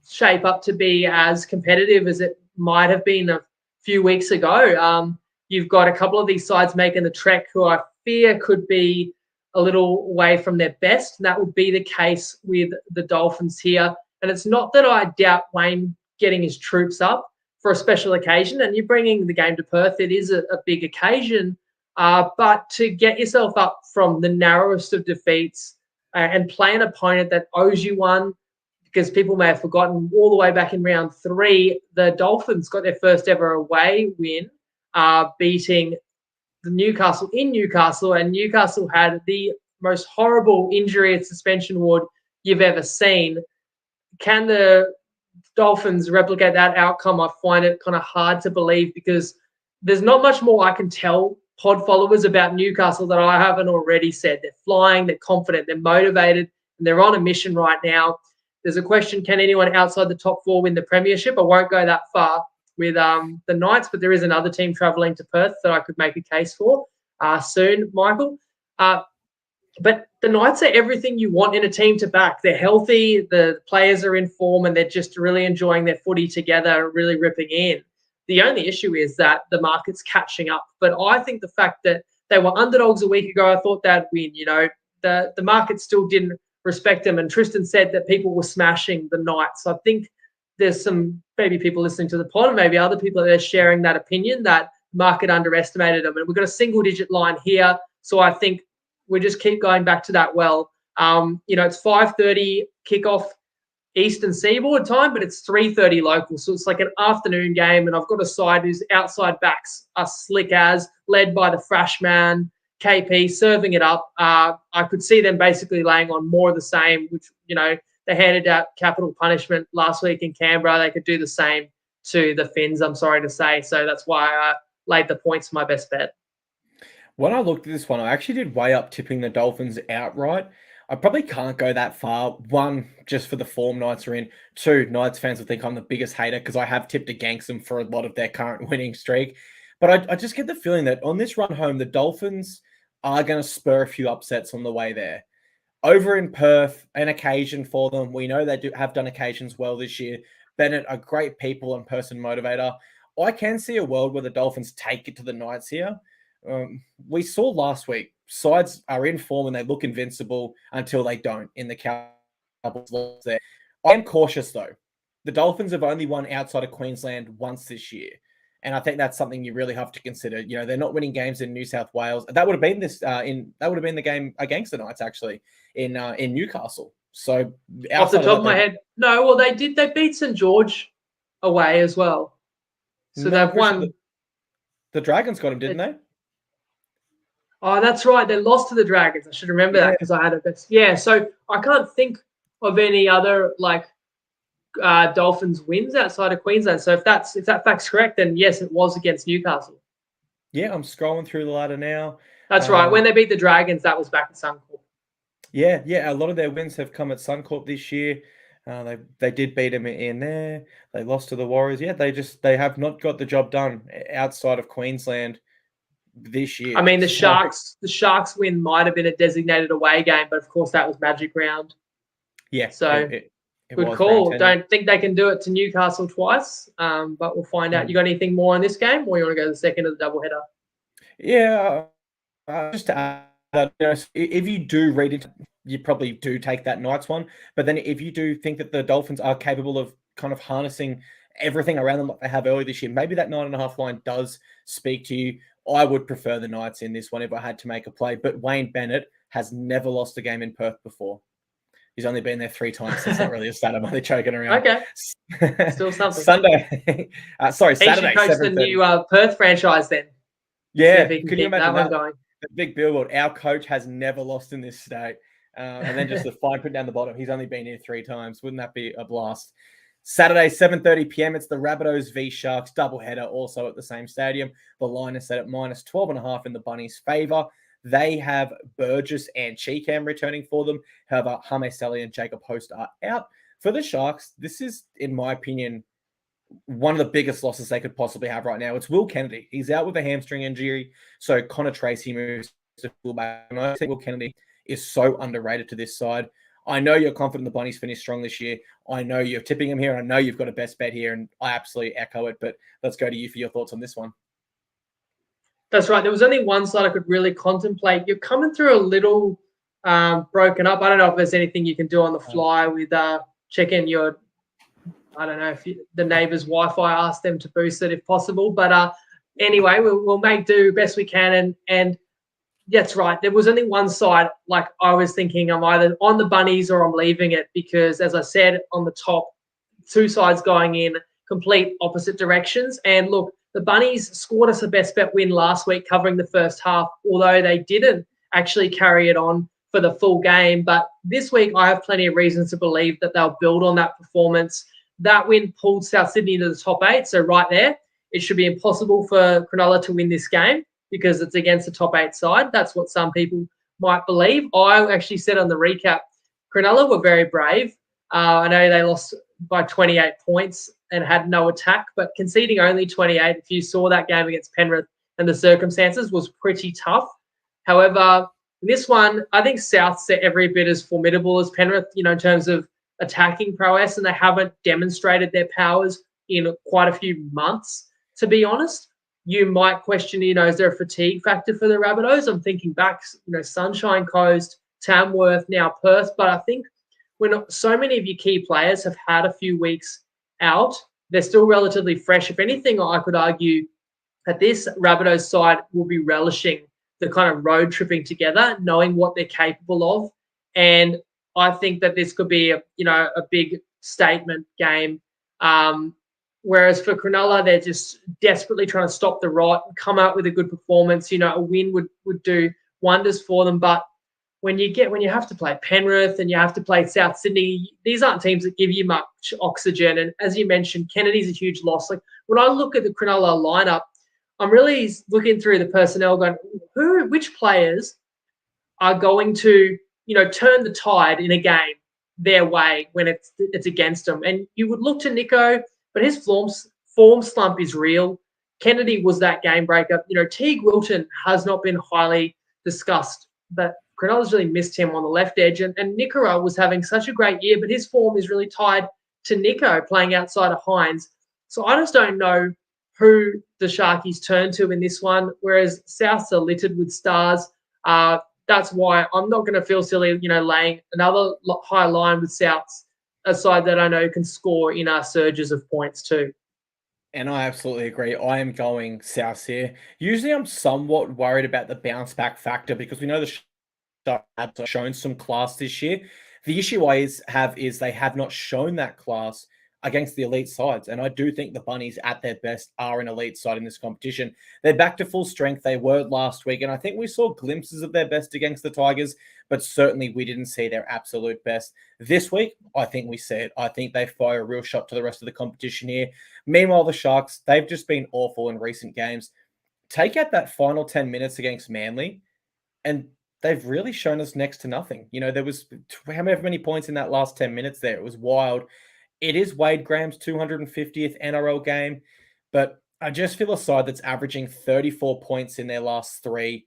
shape up to be as competitive as it might have been a few weeks ago. You've got a couple of these sides making the trek who I fear could be a little away from their best. And that would be the case with the Dolphins here. And it's not that I doubt Wayne getting his troops up for a special occasion, and you're bringing the game to Perth. It is a big occasion, but to get yourself up from the narrowest of defeats and play an opponent that owes you one, because people may have forgotten all the way back in round 3, the Dolphins got their first ever away win, beating the Newcastle in Newcastle, and Newcastle had the most horrible injury and suspension ward you've ever seen. Can the Dolphins replicate that outcome? I find it kind of hard to believe, because there's not much more I can tell pod followers about Newcastle that I haven't already said. They're flying, they're confident, they're motivated, and they're on a mission right now. There's a question, can anyone outside the top 4 win the premiership? I won't go that far with the Knights, but there is another team travelling to Perth that I could make a case for soon, Michael. But the Knights are everything you want in a team to back. They're healthy, the players are in form, and they're just really enjoying their footy together, really ripping in. The only issue is that the market's catching up. But I think the fact that they were underdogs a week ago, I thought they'd win. You know, the market still didn't respect them. And Tristan said that people were smashing the Knights. So I think there's some maybe people listening to the pod, and maybe other people that are sharing that opinion that market underestimated them. And we've got a single-digit line here. So I think we just keep going back to that well. It's 5:30 kickoff Eastern Seaboard time, but it's 3:30 local. So it's like an afternoon game, and I've got a side whose outside backs are slick as, led by the freshman, KP, serving it up. I could see them basically laying on more of the same, which, they handed out capital punishment last week in Canberra. They could do the same to the Finns, I'm sorry to say. So that's why I laid the points for my best bet. When I looked at this one, I actually did weigh up tipping the Dolphins outright. I probably can't go that far. 1, just for the form Knights are in. 2, Knights fans will think I'm the biggest hater because I have tipped against them for a lot of their current winning streak. But I just get the feeling that on this run home, the Dolphins are going to spur a few upsets on the way there. Over in Perth, an occasion for them. We know they have done occasions well this year. Bennett, a great people and person motivator. I can see a world where the Dolphins take it to the Knights here. We saw last week, sides are in form and they look invincible until they don't in the Cowboys there. I am cautious though. The Dolphins have only won outside of Queensland once this year. And I think that's something you really have to consider. They're not winning games in New South Wales. That would have been the game against the Knights actually in Newcastle. So off the top of my head, no. Well, they beat St George away as well. So they've won. The Dragons got them, didn't they? Oh, that's right. They lost to the Dragons. I should remember that because I had a best. Yeah, so I can't think of any other Dolphins wins outside of Queensland. So if that fact's correct, then yes, it was against Newcastle. Yeah, I'm scrolling through the ladder now. That's right. When they beat the Dragons, that was back at Suncorp. Yeah. A lot of their wins have come at Suncorp this year. They did beat them in there. They lost to the Warriors. Yeah, they have not got the job done outside of Queensland this year. I mean, the Sharks win might have been a designated away game, but of course that was Magic Round. Yeah. So good call. Don't think they can do it to Newcastle twice, but we'll find out. You got anything more on this game, or you want to go to the second of the doubleheader? Yeah. Just to add, if you do read into you probably do take that Knights one. But then if you do think that the Dolphins are capable of kind of harnessing everything around them like they have earlier this year, maybe that 9.5 line does speak to you. I would prefer the Knights in this one if I had to make a play. But Wayne Bennett has never lost a game in Perth before. He's only been there 3 times, so it's not really a stat. I'm only choking around. Okay. Still something. Saturday, He should coach the new Perth franchise then. Yeah, See if he can could you keep that imagine one that? going. The big billboard. Our coach has never lost in this state. And then just the fine print down the bottom. He's only been here 3 times. Wouldn't that be a blast? Saturday, 7:30 p.m. It's the Rabbitohs v Sharks doubleheader, also at the same stadium. The line is set at minus 12.5 in the Bunnies' favour. They have Burgess and Cheekham returning for them. However, Hame Sally and Jacob Host are out. For the Sharks, this is, in my opinion, one of the biggest losses they could possibly have right now. It's Will Kennedy. He's out with a hamstring injury. So Connor Tracy moves to fullback. And I think Will Kennedy is so underrated to this side. I know you're confident the Bunnies finish strong this year. I know you're tipping him here. I know you've got a best bet here, and I absolutely echo it. But let's go to you for your thoughts on this one. That's right. There was only one side I could really contemplate. You're coming through a little broken up. I don't know if there's anything you can do on the fly with checking your, I don't know if the neighbor's Wi-Fi, ask them to boost it if possible. But anyway, we'll make do best we can. And that's right. There was only one side. Like I was thinking I'm either on the Bunnies or I'm leaving it because, as I said, on the top, 2 sides going in complete opposite directions. And look, the Bunnies scored us a best bet win last week covering the first half, although they didn't actually carry it on for the full game. But this week, I have plenty of reasons to believe that they'll build on that performance. That win pulled South Sydney to the top 8. So right there, it should be impossible for Cronulla to win this game because it's against the top 8 side. That's what some people might believe. I actually said on the recap, Cronulla were very brave. I know they lost by 28 points and had no attack, but conceding only 28, if you saw that game against Penrith and the circumstances, was pretty tough. However, this one, I think South's every bit as formidable as Penrith, in terms of attacking prowess, and they haven't demonstrated their powers in quite a few months, to be honest. You might question, is there a fatigue factor for the Rabbitohs? I'm thinking back, Sunshine Coast, Tamworth, now Perth, but I think when so many of your key players have had a few weeks out, they're still relatively fresh. If anything, I could argue that this Rabbitohs side will be relishing the kind of road tripping together, knowing what they're capable of. And I think that this could be a big statement game. Whereas for Cronulla, they're just desperately trying to stop the rot, come out with a good performance. A win would do wonders for them. But when you have to play Penrith and you have to play South Sydney, these aren't teams that give you much oxygen. And as you mentioned, Kennedy's a huge loss. Like when I look at the Cronulla lineup, I'm really looking through the personnel going, which players are going to, turn the tide in a game their way when it's against them. And you would look to Nico, but his form slump is real. Kennedy was that game breaker. Teague Wilton has not been highly discussed, but Cronulla's really missed him on the left edge. And Nikora was having such a great year, but his form is really tied to Nico playing outside of Hines. So I just don't know who the Sharkies turn to in this one, whereas Souths are littered with stars. That's why I'm not going to feel silly, laying another high line with Souths, a side that I know can score in our surges of points too. And I absolutely agree. I am going Souths here. Usually I'm somewhat worried about the bounce back factor because we know the Sharks have shown some class this year. The issue I have is they have not shown that class against the elite sides. And I do think the Bunnies at their best are an elite side in this competition. They're back to full strength. They were last week. And I think we saw glimpses of their best against the Tigers, but certainly we didn't see their absolute best. This week, I think we see it. I think they fire a real shot to the rest of the competition here. Meanwhile, the Sharks, they've just been awful in recent games. Take out that final 10 minutes against Manly, and they've really shown us next to nothing. There was however many points in that last 10 minutes there. It was wild. It is Wade Graham's 250th NRL game, but I just feel a side that's averaging 34 points in their last 3,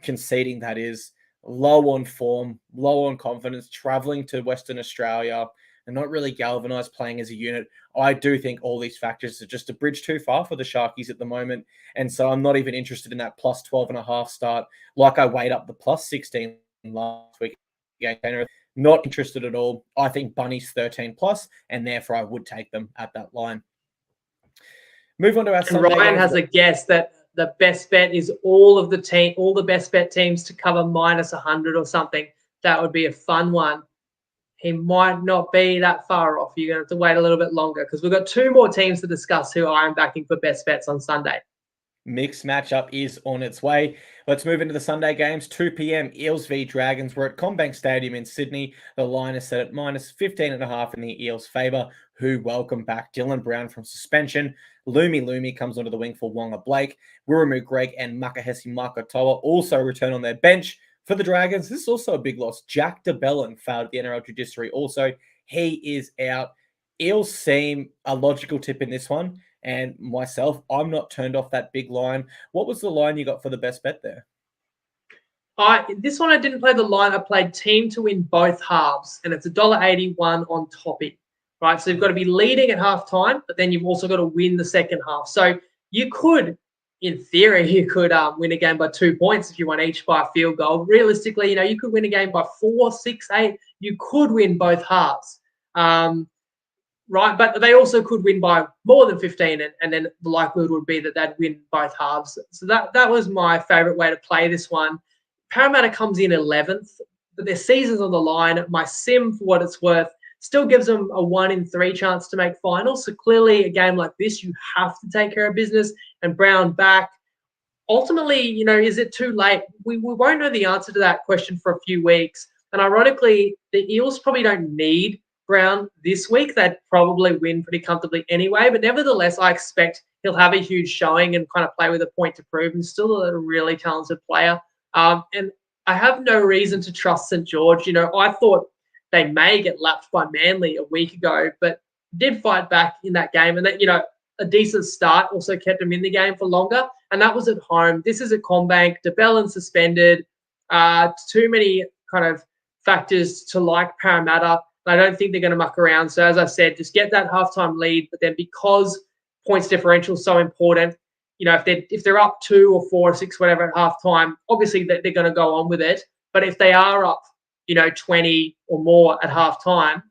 conceding that is, low on form, low on confidence, traveling to Western Australia, and not really galvanized playing as a unit. I do think all these factors are just a bridge too far for the Sharkies at the moment, and so I'm not even interested in that plus 12.5 start like I weighed up the plus 16 last week game. Not interested at all. I think Bunny's 13 plus, and therefore I would take them at that line. Move on to our And Sunday Ryan games. has a guess that the best bet is all the best bet teams to cover minus 100 or something. That would be a fun one. He might not be that far off. You're going to have to wait a little bit longer because we've got 2 more teams to discuss who I am backing for best bets on Sunday. Mixed matchup is on its way. Let's move into the Sunday games. 2 p.m. Eels v Dragons. We're at Combank Stadium in Sydney. The line is set at minus 15.5 in the Eels' favour, who welcome back Dylan Brown from suspension. Lumi comes onto the wing for Wonga Blake. Wiramu Greg and Makahesi Makatoa also return on their bench. For the Dragons, this is also a big loss. Jack DeBellin failed at the NRL Judiciary also. He is out. Eels seem a logical tip in this one. And myself, I'm not turned off that big line. What was the line you got for the best bet there? This one I didn't play the line. I played team to win both halves, and it's $1.81 on Toppy. Right, so you've got to be leading at halftime, but then you've also got to win the second half. So you could, in theory, you could win a game by 2 points if you won each by a field goal. Realistically, you could win a game by 4, 6, 8. You could win both halves. Right, but they also could win by more than 15, and then the likelihood would be that they'd win both halves. So that was my favourite way to play this one. Parramatta comes in 11th, but their season's on the line. My sim, for what it's worth, still gives them a 1 in 3 chance to make finals. So clearly, a game like this, you have to take care of business. And Brown back. Ultimately, is it too late? We won't know the answer to that question for a few weeks. And ironically, the Eels probably don't need Brown this week. They'd probably win pretty comfortably anyway. But nevertheless, I expect he'll have a huge showing and kind of play with a point to prove, and still a really talented player. And I have no reason to trust St. George. I thought they may get lapped by Manly a week ago, but did fight back in that game. And that, a decent start also kept them in the game for longer. And that was at home. This is at Combank. DeBellin suspended. Too many kind of factors to like Parramatta. I don't think they're going to muck around. So as I said, just get that halftime lead. But then because points differential is so important, if they're up 2 or 4 or 6, whatever at halftime, obviously they're going to go on with it. But if they are up, 20 or more at halftime,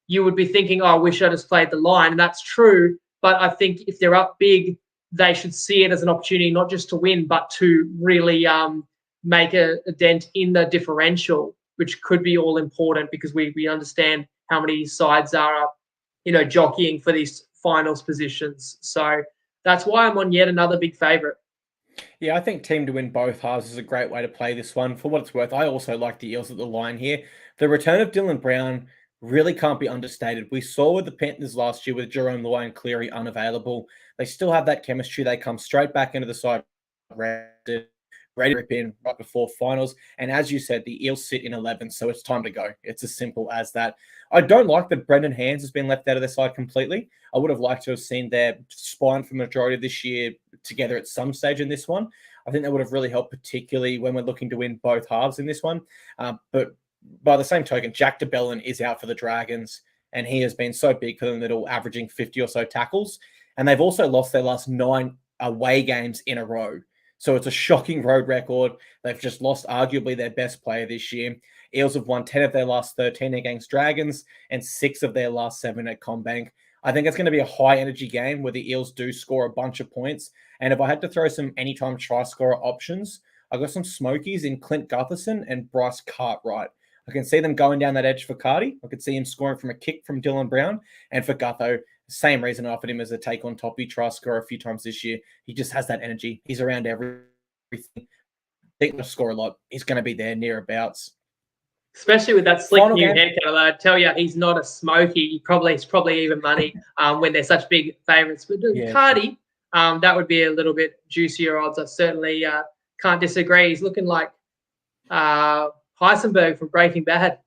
you would be thinking, oh, I wish I just played the line. And that's true. But I think if they're up big, they should see it as an opportunity not just to win, but to really make a dent in the differential, which could be all important because we understand how many sides are up, jockeying for these finals positions. So that's why I'm on yet another big favourite. Yeah, I think team to win both halves is a great way to play this one. For what it's worth, I also like the Eels at the line here. The return of Dylan Brown really can't be understated. We saw with the Panthers last year with Jerome Luai and Cleary unavailable. They still have that chemistry. They come straight back into the side, ready to rip in right before finals. And as you said, the Eels sit in 11th, so it's time to go. It's as simple as that. I don't like that Brendan Hands has been left out of their side completely. I would have liked to have seen their spine for the majority of this year together at some stage in this one. I think that would have really helped, particularly when we're looking to win both halves in this one. But by the same token, Jack DeBellin is out for the Dragons, and he has been so big for them that all averaging 50 or so tackles. And they've also lost their last 9 away games in a row. So it's a shocking road record. They've just lost arguably their best player this year. Eels have won 10 of their last 13 against Dragons and 6 of their last 7 at Combank. I think it's going to be a high-energy game where the Eels do score a bunch of points. And if I had to throw some anytime try-scorer options, I've got some smokies in Clint Gutherson and Bryce Cartwright. I can see them going down that edge for Cardi. I could see him scoring from a kick from Dylan Brown. And for Gutho, same reason I offered him as a take on Toppy, try score a few times this year. He just has that energy. He's around everything. I think he'll score a lot. He's going to be there nearabouts. Especially with that slick new haircut. I tell you, he's not a smoky. He's probably even money when they're such big favourites. But Cardi, that would be a little bit juicier odds. I certainly can't disagree. He's looking like Heisenberg from Breaking Bad.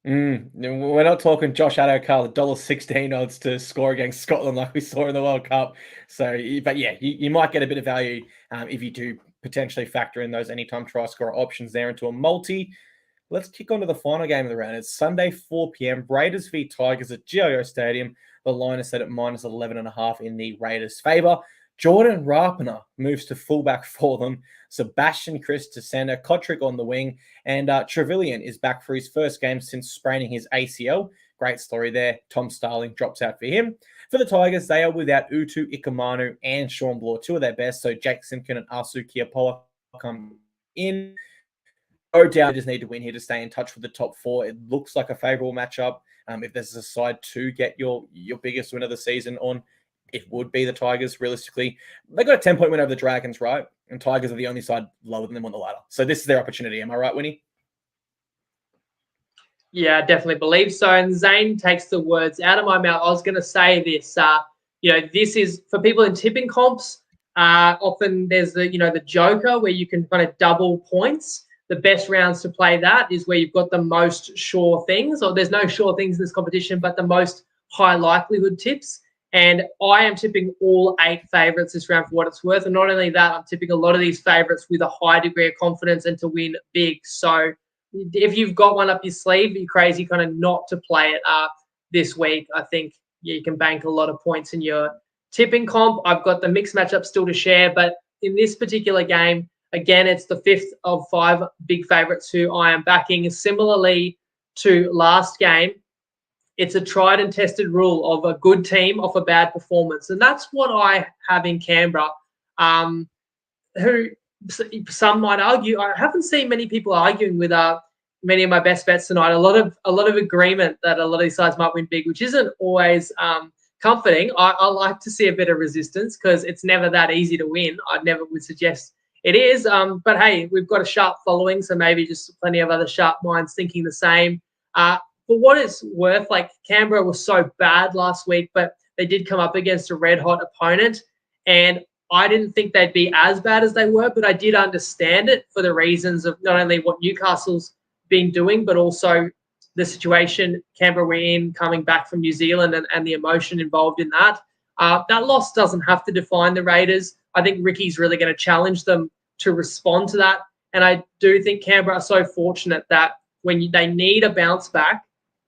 We're not talking Josh Adokar, $1.16 odds to score against Scotland like we saw in the World Cup. So, but yeah, you might get a bit of value if you do potentially factor in those anytime try scorer options there into a multi. Let's kick on to the final game of the round. It's Sunday, 4 p.m. Raiders v Tigers at GIO Stadium. The line is set at minus 11.5 in the Raiders' favour. Jordan Rapiner moves to fullback for them. Sebastian Chris to center, Kotrick on the wing, and Trevelyan is back for his first game since spraining his ACL. Great story there. Tom Starling drops out for him. For the Tigers, they are without Utu Ikamanu and Sean Bloor, two of their best. So Jake Simpkin and Asu Kiapoa come in. No doubt they just need to win here to stay in touch with the top four. It looks like a favorable matchup. If there's a side to get your biggest win of the season on, it would be the Tigers, realistically. They got a 10-point win over the Dragons, right? And Tigers are the only side lower than them on the ladder. So this is their opportunity. Am I right, Winnie? Yeah, I definitely believe so. And Zane takes the words out of my mouth. I was going to say this. This is for people in tipping comps. Often there's the joker where you can kind of double points. The best rounds to play that is where you've got the most sure things, or there's no sure things in this competition, but the most high likelihood tips. And I am tipping all 8 favourites this round for what it's worth. And not only that, I'm tipping a lot of these favourites with a high degree of confidence and to win big. So if you've got one up your sleeve, you're crazy kind of not to play it this week. I think you can bank a lot of points in your tipping comp. I've got the mixed matchup still to share, but in this particular game, again, it's the 5th of 5 big favourites who I am backing. Similarly to last game, it's a tried and tested rule of a good team off a bad performance. And that's what I have in Canberra, who some might argue. I haven't seen many people arguing with many of my best bets tonight. A lot of agreement that a lot of these sides might win big, which isn't always comforting. I like to see a bit of resistance because it's never that easy to win. I never would suggest it is. But hey, we've got a sharp following, so maybe just plenty of other sharp minds thinking the same. For what it's worth, like Canberra was so bad last week, but they did come up against a red-hot opponent, and I didn't think they'd be as bad as they were, but I did understand it for the reasons of not only what Newcastle's been doing, but also the situation Canberra were in coming back from New Zealand and the emotion involved in that. That loss doesn't have to define the Raiders. I think Ricky's really going to challenge them to respond to that, and I do think Canberra are so fortunate that when they need a bounce back,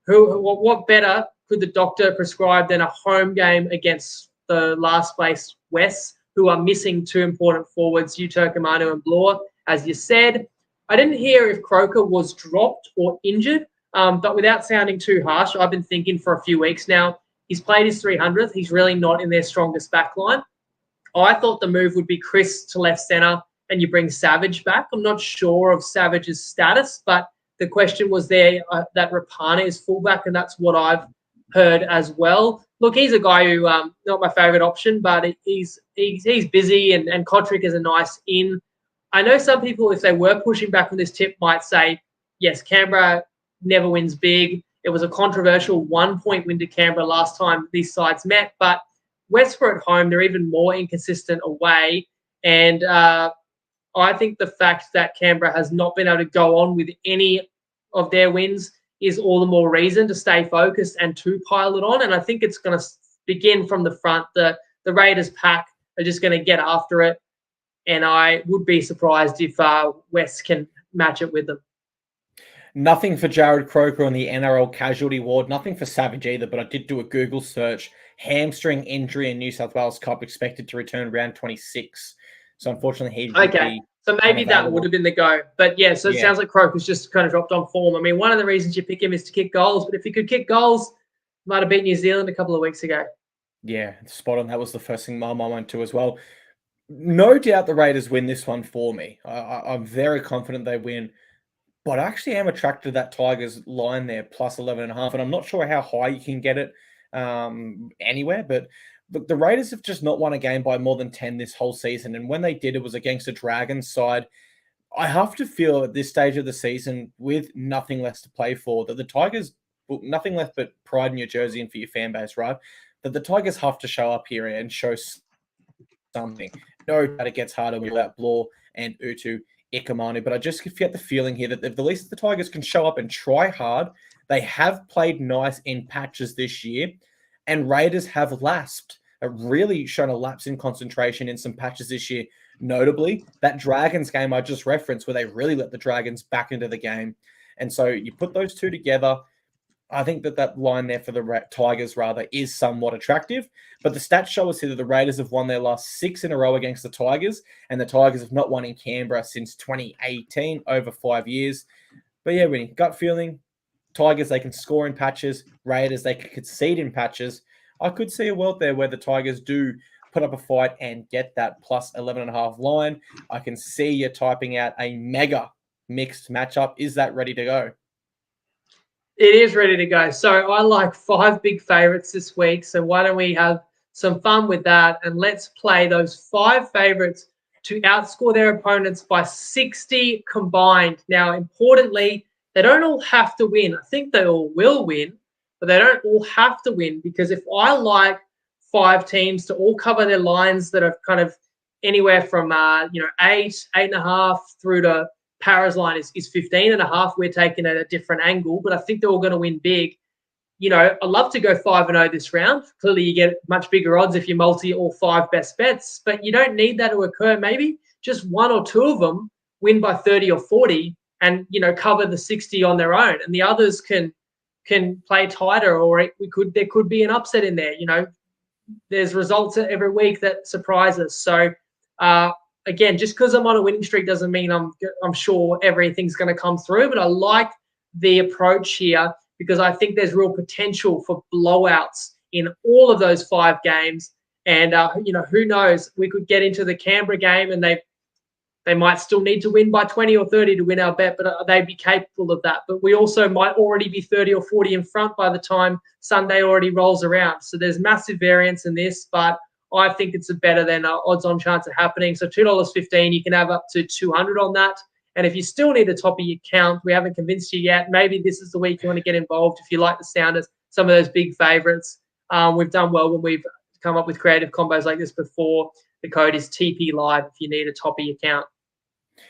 what better could the doctor prescribe than a home game against the last place West, who are missing 2 important forwards, Uturkamanu and Bloor, as you said. I didn't hear if Croker was dropped or injured, but without sounding too harsh, I've been thinking for a few weeks now, he's played his 300th. He's really not in their strongest back line. I thought the move would be Chris to left centre and you bring Savage back. I'm not sure of Savage's status, but the question was there that Rapana is fullback, and that's what I've heard as well. Look, he's a guy who not my favourite option, but he's busy, and Kotrick is a nice in. I know some people, if they were pushing back on this tip, might say, yes, Canberra never wins big. It was a controversial 1-point win to Canberra last time these sides met, but West were at home. They're even more inconsistent away, and I think the fact that Canberra has not been able to go on with any of their wins is all the more reason to stay focused and to pile it on. And I think it's going to begin from the front. The Raiders pack are just going to get after it. And I would be surprised if West can match it with them. Nothing for Jared Croker on the NRL casualty ward. Nothing for Savage either, but I did do a Google search. Hamstring injury in New South Wales Cup expected to return round 26. So unfortunately, he okay. So maybe that would have been the go. But yeah, so it sounds like Croker's just kind of dropped on form. I mean, one of the reasons you pick him is to kick goals, but if he could kick goals, might have beat New Zealand a couple of weeks ago. Yeah, spot on. That was the first thing my mind went to as well. No doubt the Raiders win this one for me. I'm very confident they win. But I actually am attracted to that Tigers line there, plus 11.5. And I'm not sure how high you can get it anywhere, but the Raiders have just not won a game by more than 10 this whole season. And when they did, it was against a Dragons side. I have to feel at this stage of the season, with nothing left to play for, that the Tigers, nothing left but pride in your jersey and for your fan base, right? That the Tigers have to show up here and show something. No doubt it gets harder without Bloor and Utu Ikamanu, but I just get the feeling here that if the least the Tigers can show up and try hard, they have played nice in patches this year, and Raiders have really shown a lapse in concentration in some patches this year. Notably, that Dragons game I just referenced, where they really let the Dragons back into the game. And so you put those two together, I think that line there for the Tigers rather is somewhat attractive, but the stats show us here that the Raiders have won their last 6 in a row against the Tigers, and the Tigers have not won in Canberra since 2018, over 5 years. But yeah, Winnie, gut feeling, Tigers, they can score in patches. Raiders, they can concede in patches. I could see a world there where the Tigers do put up a fight and get that plus 11.5 line. I can see you typing out a mega mixed matchup. Is that ready to go? It is ready to go. So I like 5 big favorites this week. So why don't we have some fun with that, and let's play those 5 favorites to outscore their opponents by 60 combined. Now, importantly, they don't all have to win. I think they all will win, but they don't all have to win, because if I like 5 teams to all cover their lines that are kind of anywhere from 8, 8.5 through to Para's line is 15.5. We're taking at a different angle, but I think they're all going to win big. I'd love to go 5-0 this round. Clearly, you get much bigger odds if you multi all 5 best bets, but you don't need that to occur. Maybe just 1 or 2 of them win by 30 or 40 and, cover the 60 on their own. And the others can play tighter, or there could be an upset in there. There's results every week that surprise us. So, again, just because I'm on a winning streak doesn't mean I'm sure everything's going to come through. But I like the approach here because I think there's real potential for blowouts in all of those 5 games. And who knows? We could get into the Canberra game and they might still need to win by 20 or 30 to win our bet, but they'd be capable of that. But we also might already be 30 or 40 in front by the time Sunday already rolls around. So there's massive variance in this, but I think it's a better than odds-on chance of happening. So $2.15, you can have up to 200 on that. And if you still need a Toppy account, we haven't convinced you yet, maybe this is the week you want to get involved if you like the sound of some of those big favourites. We've done well when we've come up with creative combos like this before. The code is TP Live if you need a Toppy account.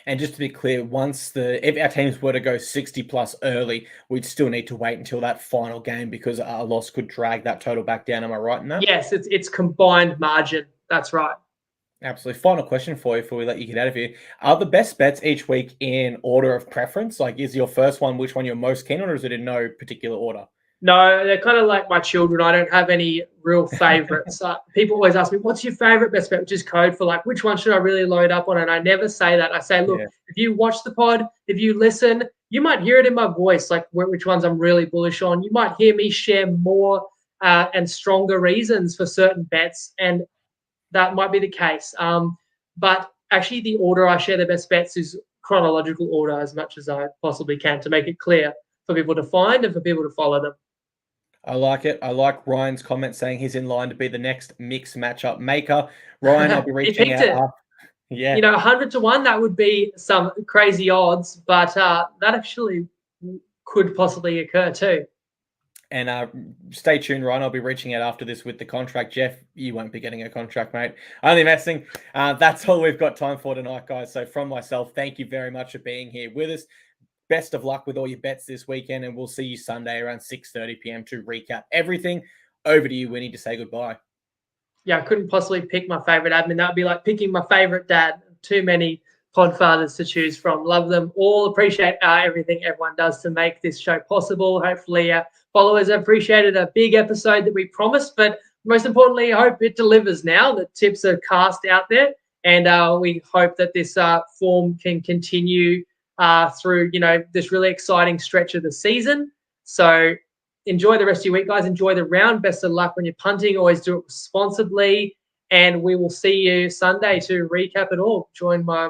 And just to be clear, if our teams were to go 60 plus early, we'd still need to wait until that final game because a loss could drag that total back down. Am I right in that? Yes, it's combined margin. That's right. Absolutely. Final question for you before we let you get out of here. Are the best bets each week in order of preference? Like, is your first one which one you're most keen on, or is it in no particular order? No, they're kind of like my children. I don't have any real favorites. People always ask me, what's your favorite best bet, which is code for like, which one should I really load up on? And I never say that. I say, look, if you watch the pod, if you listen, you might hear it in my voice, like which ones I'm really bullish on. You might hear me share more and stronger reasons for certain bets, and that might be the case. But actually, the order I share the best bets is chronological order as much as I possibly can to make it clear for people to find and for people to follow them. I like it. I like Ryan's comment saying he's in line to be the next mixed matchup maker. Ryan, I'll be reaching out. Yeah. 100 to 1, that would be some crazy odds, but that actually could possibly occur too. And stay tuned, Ryan. I'll be reaching out after this with the contract. Jeff, you won't be getting a contract, mate. Only messing. That's all we've got time for tonight, guys. So from myself, thank you very much for being here with us. Best of luck with all your bets this weekend, and we'll see you Sunday around 6:30 p.m. to recap everything. Over to you, Winnie, to say goodbye. Yeah, I couldn't possibly pick my favorite admin. That would be like picking my favorite dad. Too many podfathers to choose from. Love them all. Appreciate everything everyone does to make this show possible. Hopefully, followers appreciated a big episode that we promised, but most importantly, I hope it delivers now. The tips are cast out there, and we hope that this form can continue through, this really exciting stretch of the season. So enjoy the rest of your week, guys. Enjoy the round. Best of luck when you're punting. Always do it responsibly. And we will see you Sunday to recap it all. Join my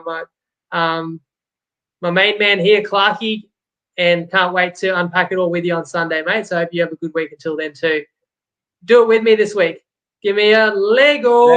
main man here, Clarkey, and can't wait to unpack it all with you on Sunday, mate. So I hope you have a good week until then too. Do it with me this week. Give me a Lego.